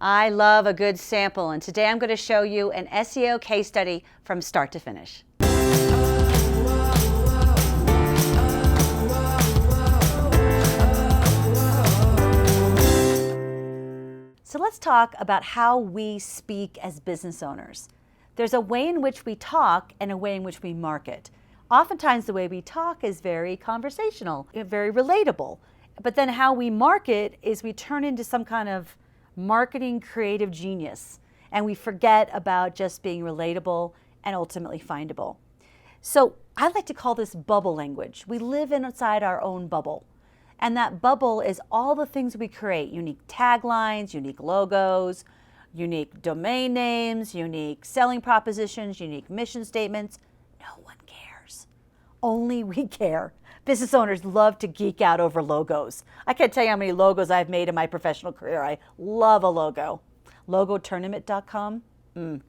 I love a good sample, and today I'm going to show you an SEO case study from start to finish. So let's talk about how we speak as business owners. There's a way in which we talk and a way in which we market. Oftentimes the way we talk is very conversational, very relatable. But then how we market is we turn into some kind of marketing creative genius, and we forget about just being relatable and ultimately findable. So I like to call this bubble language. We live inside our own bubble. And that bubble is all the things we create: unique taglines, unique logos, unique domain names, unique selling propositions, unique mission statements. No one cares. Only we care. Business owners love to geek out over logos. I can't tell you how many logos I've made in my professional career. I love a logo. Logotournament.com,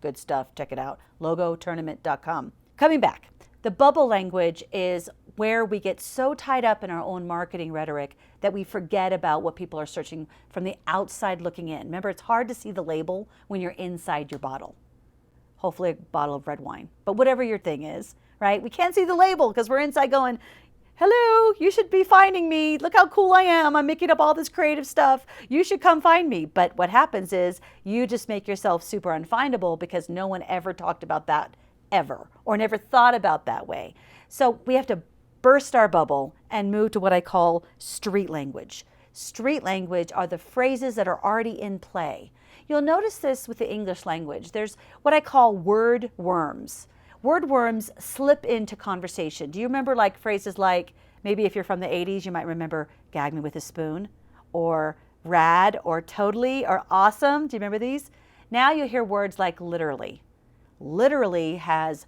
good stuff. Check it out. Logotournament.com. Coming back, the bubble language is where we get so tied up in our own marketing rhetoric that we forget about what people are searching from the outside looking in. Remember, it's hard to see the label when you're inside your bottle. Hopefully a bottle of red wine, but whatever your thing is, right? We can't see the label because we're inside going, hello, you should be finding me. Look how cool I am. I'm making up all this creative stuff. You should come find me. But what happens is you just make yourself super unfindable because no one ever talked about that ever or never thought about that way. So we have to burst our bubble and move to what I call street language. Street language are the phrases that are already in play. You'll notice this with the English language. There's what I call word worms. Word worms slip into conversation. Do you remember like phrases like, maybe if you're from the 80s, you might remember gag me with a spoon, or rad, or totally, or awesome. Do you remember these? Now you hear words like literally. Literally has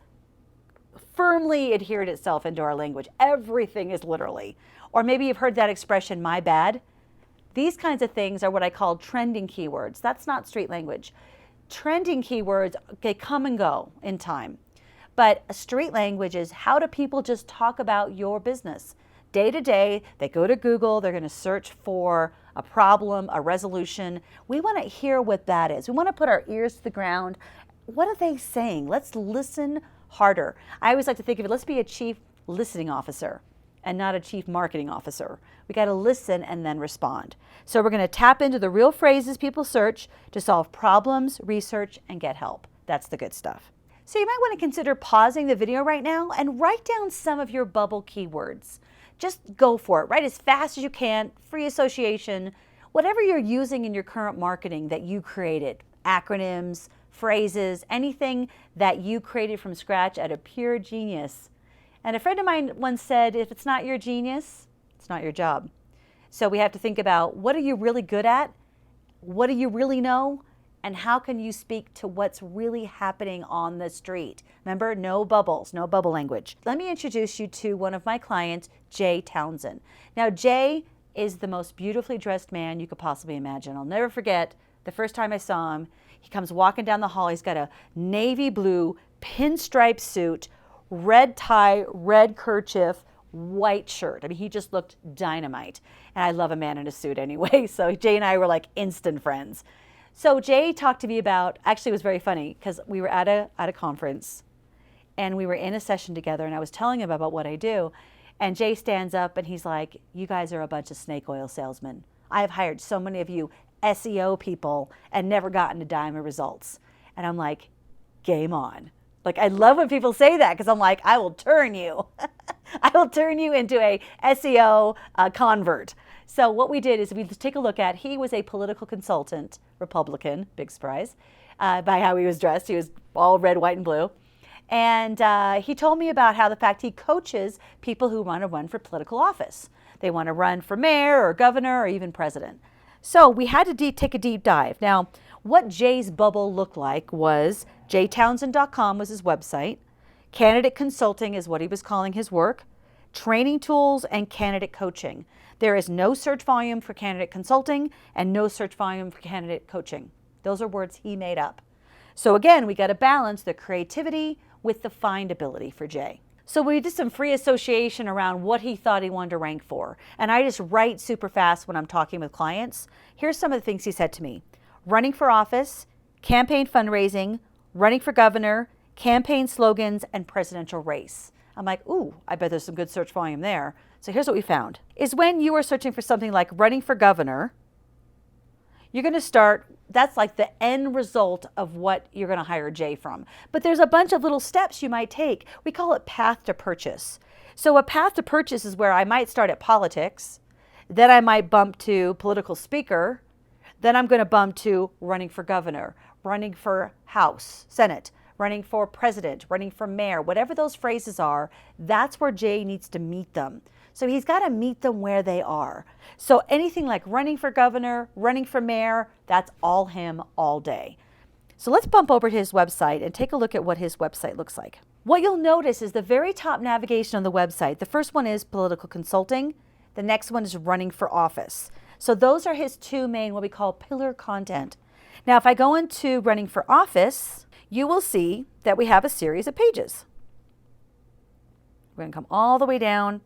firmly adhered itself into our language. Everything is literally. Or maybe you've heard that expression, my bad. These kinds of things are what I call trending keywords. That's not street language. Trending keywords, they come and go in time. But a street language is how do people just talk about your business? Day to day, they go to Google, they're going to search for a problem, a resolution. We want to hear what that is. We want to put our ears to the ground. What are they saying? Let's listen harder. I always like to think of it, let's be a chief listening officer and not a chief marketing officer. We got to listen and then respond. So we're going to tap into the real phrases people search to solve problems, research, and get help. That's the good stuff. So you might want to consider pausing the video right now and write down some of your bubble keywords. Just go for it. Write as fast as you can, free association, whatever you're using in your current marketing that you created, acronyms, phrases, anything that you created from scratch out of pure genius. And a friend of mine once said, if it's not your genius, it's not your job. So we have to think about, what are you really good at? What do you really know? And how can you speak to what's really happening on the street? Remember, no bubbles, no bubble language. Let me introduce you to one of my clients, Jay Townsend. Now, Jay is the most beautifully dressed man you could possibly imagine. I'll never forget the first time I saw him. He comes walking down the hall. He's got a navy blue pinstripe suit, red tie, red kerchief, white shirt. I mean, he just looked dynamite. And I love a man in a suit anyway. So Jay and I were like instant friends. So Jay talked to me about, actually it was very funny because we were at a conference and we were in a session together and I was telling him about what I do. And Jay stands up and he's like, you guys are a bunch of snake oil salesmen. I have hired so many of you SEO people and never gotten a dime of results. And I'm like, game on. Like, I love when people say that because I'm like, I will turn you. I will turn you into a SEO convert. So what we did is we take a look at, he was a political consultant, Republican, big surprise, by how he was dressed. He was all red, white, and blue. And he told me about how the fact he coaches people who want to run for political office. They want to run for mayor or governor or even president. So we had to take a deep dive. Now, what Jay's bubble looked like was jtownsend.com was his website. Candidate consulting is what he was calling his work. Training tools and candidate coaching. There is no search volume for candidate consulting and no search volume for candidate coaching. Those are words he made up. So again, we got to balance the creativity with the findability for Jay. So we did some free association around what he thought he wanted to rank for. And I just write super fast when I'm talking with clients. Here's some of the things he said to me. running for office, campaign fundraising, running for governor, campaign slogans, and presidential race. I'm like, ooh, I bet there's some good search volume there. So here's what we found, is when you are searching for something like running for governor, you're going to start, that's like the end result of what you're going to hire Jay from. But there's a bunch of little steps you might take. We call it path to purchase. So a path to purchase is where I might start at politics, then I might bump to political speaker, then I'm going to bump to running for governor, running for House, Senate, running for president, running for mayor, whatever those phrases are, that's where Jay needs to meet them. So he's got to meet them where they are. So anything like running for governor, running for mayor, that's all him all day. So let's bump over to his website and take a look at what his website looks like. What you'll notice is the very top navigation on the website. The first one is political consulting. The next one is running for office. So those are his two main, what we call pillar content. Now, if I go into running for office, you will see that we have a series of pages. We're going to come all the way down.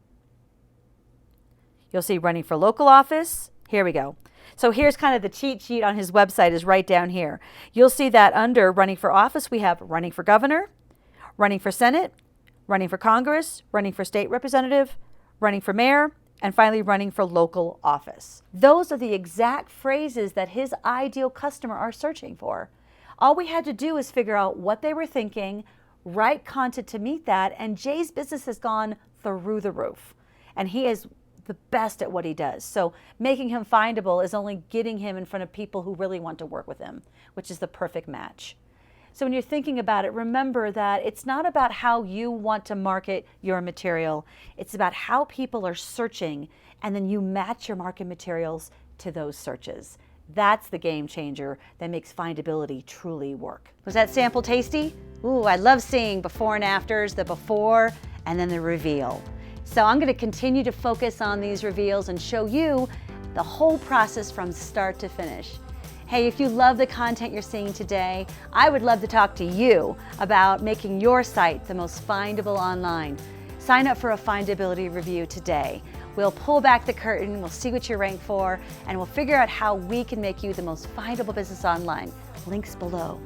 You'll see running for local office. Here we go. So here's kind of the cheat sheet on his website is right down here. You'll see that under running for office, we have running for governor, running for Senate, running for Congress, running for state representative, running for mayor, and finally running for local office. Those are the exact phrases that his ideal customer are searching for. All we had to do is figure out what they were thinking, write content to meet that, and Jay's business has gone through the roof. And he is the best at what he does. So making him findable is only getting him in front of people who really want to work with him, which is the perfect match. So when you're thinking about it, remember that it's not about how you want to market your material. It's about how people are searching, and then you match your market materials to those searches. That's the game changer that makes findability truly work. Was that sample tasty? Ooh, I love seeing before and afters, the before and then the reveal. So I'm going to continue to focus on these reveals and show you the whole process from start to finish. Hey, if you love the content you're seeing today, I would love to talk to you about making your site the most findable online. Sign up for a findability review today. We'll pull back the curtain, we'll see what you're ranked for, and we'll figure out how we can make you the most findable business online. Links below.